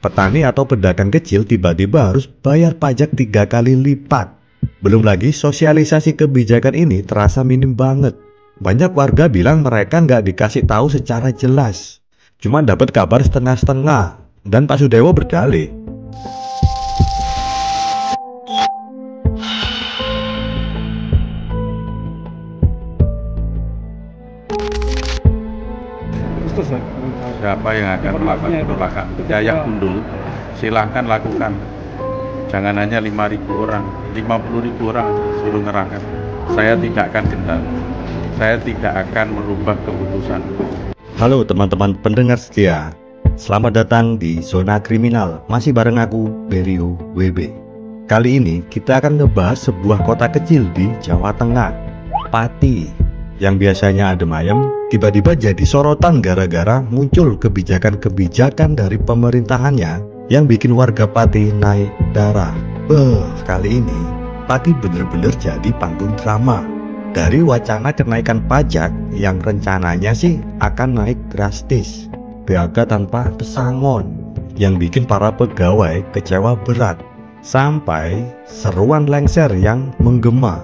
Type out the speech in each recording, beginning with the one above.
Petani atau pedagang kecil tiba-tiba harus bayar pajak 3 kali lipat. Belum lagi sosialisasi kebijakan ini terasa minim banget. Banyak warga bilang mereka nggak dikasih tahu secara jelas. Cuma dapat kabar setengah-setengah. Dan Pak Sudewo berdalih, siapa yang akan melakukan penolakan? Ya gundul, silahkan lakukan. Jangan hanya 5.000 orang, 50.000 orang suruh ngerangkap. Saya tidak akan gentar. Saya tidak akan merubah keputusan. halo teman-teman pendengar setia. Selamat datang di Zona Kriminal. Masih bareng aku, Berio WB. Kali ini kita akan ngebahas sebuah kota kecil di Jawa Tengah, Pati. Yang biasanya adem ayem, tiba-tiba jadi sorotan gara-gara muncul kebijakan-kebijakan dari pemerintahannya yang bikin warga Pati naik darah. Kali ini Pati bener-bener jadi panggung drama. Dari wacana kenaikan pajak yang rencananya sih akan naik drastis, PHK tanpa pesangon, yang bikin para pegawai kecewa berat, sampai seruan lengser yang menggema.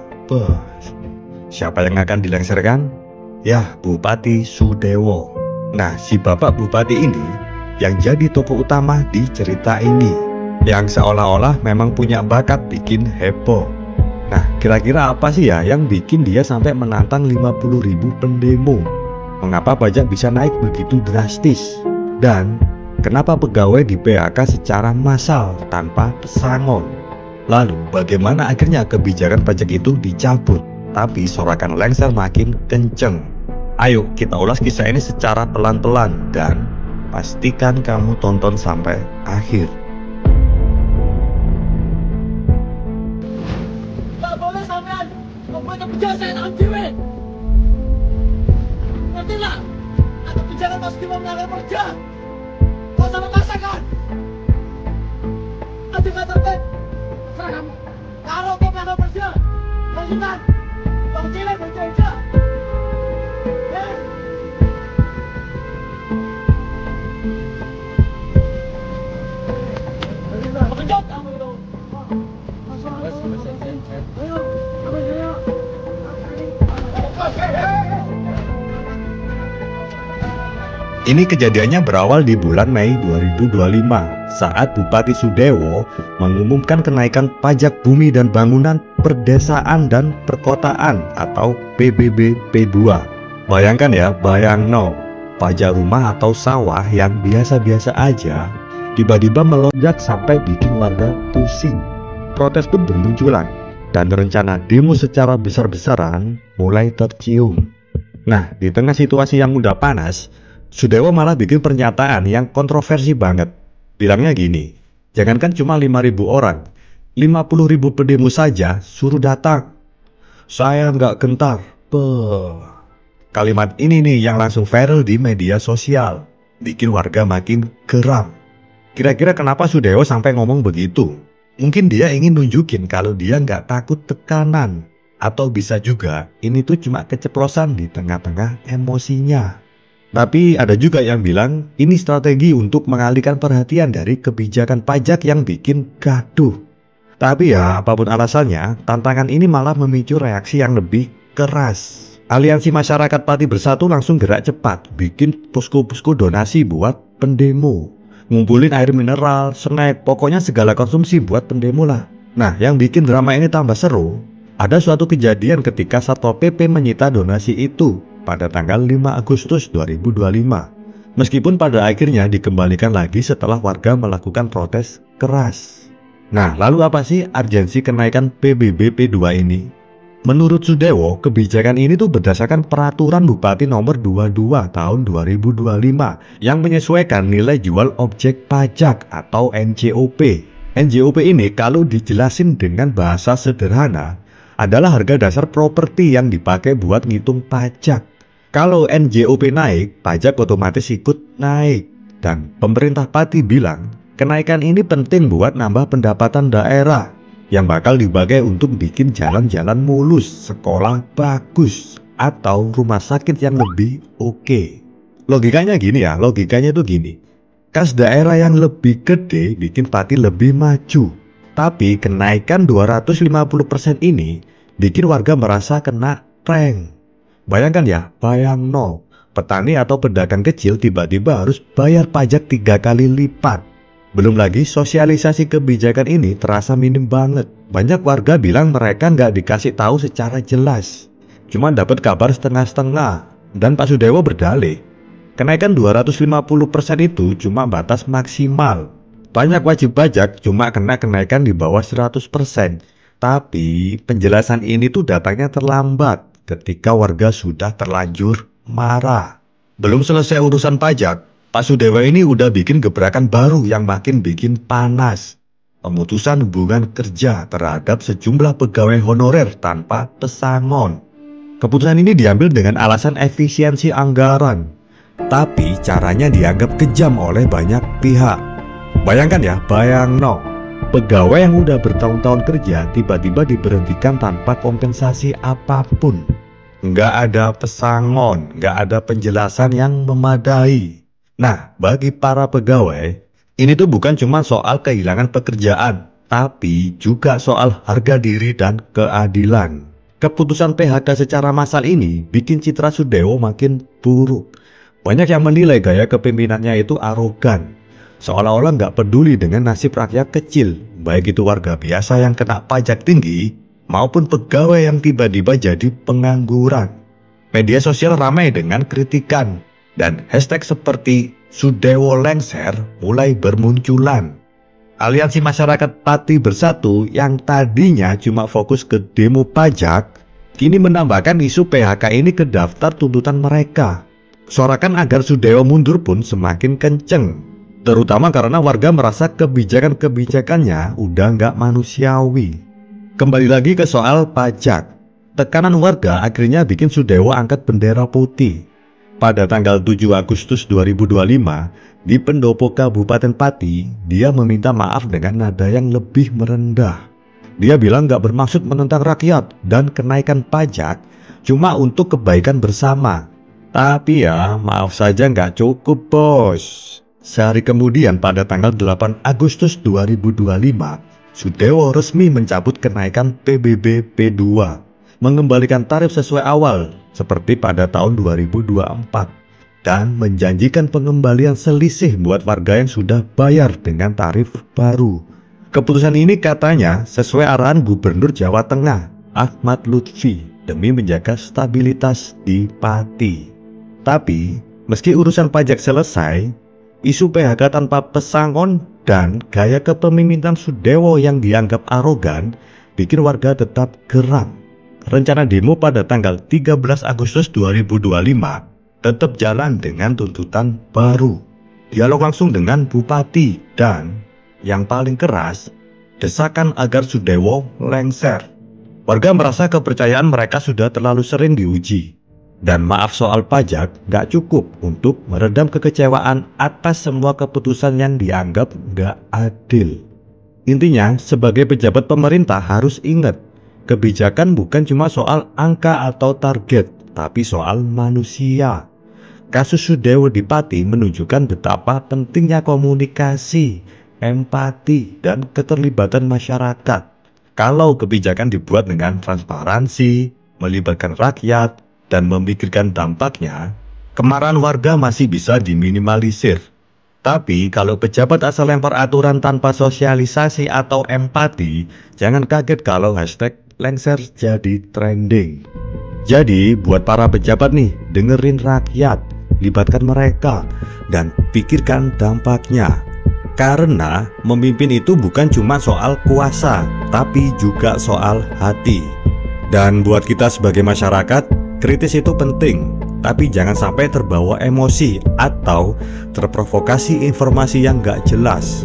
Siapa yang akan dilengserkan? Ya, Bupati Sudewo. Nah, si bapak bupati ini yang jadi tokoh utama di cerita ini, yang seolah-olah memang punya bakat bikin heboh. Nah, kira-kira apa sih ya yang bikin dia sampai menantang 50.000 pendemo? Mengapa pajak bisa naik begitu drastis? Dan kenapa pegawai di PHK secara massal tanpa pesangon? Lalu, bagaimana akhirnya kebijakan pajak itu dicabut? Tapi sorakan lengser makin kenceng. Ayo kita ulas kisah ini secara pelan-pelan dan pastikan kamu tonton sampai akhir. Gak boleh sampean membuat kebijakan anak cewek. Ngerti lah? Ada kebijakan pasti melanggar kerja. Kau sama kasakan. Nanti gak tertib. Serah kamu. Kalau kau melanggar kerja, lanjutkan. Bang Cilik berjaga. Pengenjot kamu itu. Ayo, ayo. Ini kejadiannya berawal di bulan Mei 2025 saat Bupati Sudewo mengumumkan kenaikan pajak bumi dan bangunan perdesaan dan perkotaan atau PBB P2. Bayangkan ya, pajak rumah atau sawah yang biasa-biasa aja tiba-tiba melonjak sampai bikin warga pusing. Protes pun bermunculan dan rencana demo secara besar-besaran mulai tercium. Nah, di tengah situasi yang udah panas, Sudewo malah bikin pernyataan yang kontroversi banget. Bilangnya gini, jangankan cuma 5.000 orang, 50.000 pendemo saja suruh datang. Saya nggak gentar. Kalimat ini nih yang langsung viral di media sosial, bikin warga makin geram. Kira-kira kenapa Sudewo sampai ngomong begitu? Mungkin dia ingin nunjukin kalau dia nggak takut tekanan. Atau bisa juga ini tuh cuma keceplosan di tengah-tengah emosinya. Tapi ada juga yang bilang ini strategi untuk mengalihkan perhatian dari kebijakan pajak yang bikin gaduh. Tapi ya apapun alasannya, tantangan ini malah memicu reaksi yang lebih keras. Aliansi Masyarakat Pati Bersatu langsung gerak cepat, bikin posko-posko donasi buat pendemo. Ngumpulin air mineral, snack, pokoknya segala konsumsi buat pendemo lah. Nah, yang bikin drama ini tambah seru, ada suatu kejadian ketika Satpol PP menyita donasi itu pada tanggal 5 Agustus 2025. Meskipun pada akhirnya dikembalikan lagi setelah warga melakukan protes keras. Nah, lalu apa sih urgensi kenaikan PBB P2 ini? Menurut Sudewo, kebijakan ini tuh berdasarkan peraturan Bupati nomor 22 tahun 2025 yang menyesuaikan nilai jual objek pajak atau NJOP. NJOP ini kalau dijelasin dengan bahasa sederhana adalah harga dasar properti yang dipakai buat ngitung pajak. Kalau NJOP naik, pajak otomatis ikut naik. Dan pemerintah Pati bilang, kenaikan ini penting buat nambah pendapatan daerah yang bakal dipakai untuk bikin jalan-jalan mulus, sekolah bagus, atau rumah sakit yang lebih oke. Logikanya gini ya, logikanya tuh gini. Kas daerah yang lebih gede bikin Pati lebih maju. Tapi kenaikan 250% ini bikin warga merasa kena prank. Bayangkan ya, bayangno, petani atau pedagang kecil tiba-tiba harus bayar pajak 3 kali lipat. Belum lagi sosialisasi kebijakan ini terasa minim banget. Banyak warga bilang mereka nggak dikasih tahu secara jelas. Cuma dapat kabar setengah-setengah. Dan Pak Sudewo berdalih, kenaikan 250% itu cuma batas maksimal. Banyak wajib pajak cuma kena kenaikan di bawah 100%. Tapi penjelasan ini tuh datangnya terlambat ketika warga sudah terlanjur marah. Belum selesai urusan pajak, Pak Sudewo ini udah bikin gebrakan baru yang makin bikin panas. Pemutusan hubungan kerja terhadap sejumlah pegawai honorer tanpa pesangon. Keputusan ini diambil dengan alasan efisiensi anggaran. Tapi caranya dianggap kejam oleh banyak pihak. Bayangkan ya, bayangno, pegawai yang udah bertahun-tahun kerja tiba-tiba diberhentikan tanpa kompensasi apapun. Nggak ada pesangon, nggak ada penjelasan yang memadai. Nah, bagi para pegawai, ini tuh bukan cuma soal kehilangan pekerjaan, tapi juga soal harga diri dan keadilan. Keputusan PHK secara massal ini bikin citra Sudewo makin buruk. Banyak yang menilai gaya kepemimpinannya itu arogan, seolah-olah nggak peduli dengan nasib rakyat kecil, baik itu warga biasa yang kena pajak tinggi, maupun pegawai yang tiba-tiba jadi pengangguran. Media sosial ramai dengan kritikan, dan hashtag seperti Sudewo lengser mulai bermunculan. Aliansi Masyarakat Pati Bersatu yang tadinya cuma fokus ke demo pajak, kini menambahkan isu PHK ini ke daftar tuntutan mereka. Sorakan agar Sudewo mundur pun semakin kenceng, terutama karena warga merasa kebijakan-kebijakannya udah nggak manusiawi. Kembali lagi ke soal pajak, tekanan warga akhirnya bikin Sudewo angkat bendera putih. Pada tanggal 7 Agustus 2025, di pendopo Kabupaten Pati, dia meminta maaf dengan nada yang lebih merendah. Dia bilang nggak bermaksud menentang rakyat dan kenaikan pajak cuma untuk kebaikan bersama. Tapi ya, maaf saja nggak cukup, bos. Sehari kemudian pada tanggal 8 Agustus 2025, Sudewo resmi mencabut kenaikan PBB P2, mengembalikan tarif sesuai awal seperti pada tahun 2024, dan menjanjikan pengembalian selisih buat warga yang sudah bayar dengan tarif baru. Keputusan ini katanya sesuai arahan Gubernur Jawa Tengah, Ahmad Lutfi, demi menjaga stabilitas di Pati. Tapi, meski urusan pajak selesai, isu PHK tanpa pesangon dan gaya kepemimpinan Sudewo yang dianggap arogan bikin warga tetap geram. Rencana demo pada tanggal 13 Agustus 2025 tetap jalan dengan tuntutan baru, dialog langsung dengan Bupati, dan yang paling keras, desakan agar Sudewo lengser. Warga merasa kepercayaan mereka sudah terlalu sering diuji, dan maaf soal pajak gak cukup untuk meredam kekecewaan atas semua keputusan yang dianggap gak adil. Intinya, sebagai pejabat pemerintah harus ingat, kebijakan bukan cuma soal angka atau target, tapi soal manusia. Kasus Sudewo di Pati menunjukkan betapa pentingnya komunikasi, empati, dan keterlibatan masyarakat. Kalau kebijakan dibuat dengan transparansi, melibatkan rakyat, dan memikirkan dampaknya, kemarahan warga masih bisa diminimalisir. Tapi kalau pejabat asal lempar aturan tanpa sosialisasi atau empati, jangan kaget kalau hashtag lengser jadi trending. Jadi buat para pejabat nih, dengerin rakyat, libatkan mereka, dan pikirkan dampaknya. Karena memimpin itu bukan cuma soal kuasa, tapi juga soal hati. Dan buat kita sebagai masyarakat, kritis itu penting, tapi jangan sampai terbawa emosi atau terprovokasi informasi yang gak jelas.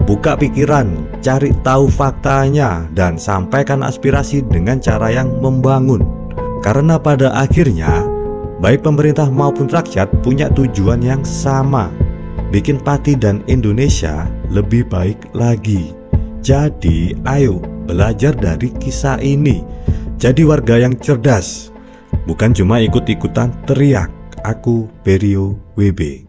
Buka pikiran, cari tahu faktanya, dan sampaikan aspirasi dengan cara yang membangun. Karena pada akhirnya, baik pemerintah maupun rakyat punya tujuan yang sama, bikin Pati dan Indonesia lebih baik lagi. Jadi ayo belajar dari kisah ini, jadi warga yang cerdas, bukan cuma ikut-ikutan teriak, "Aku Berio WB".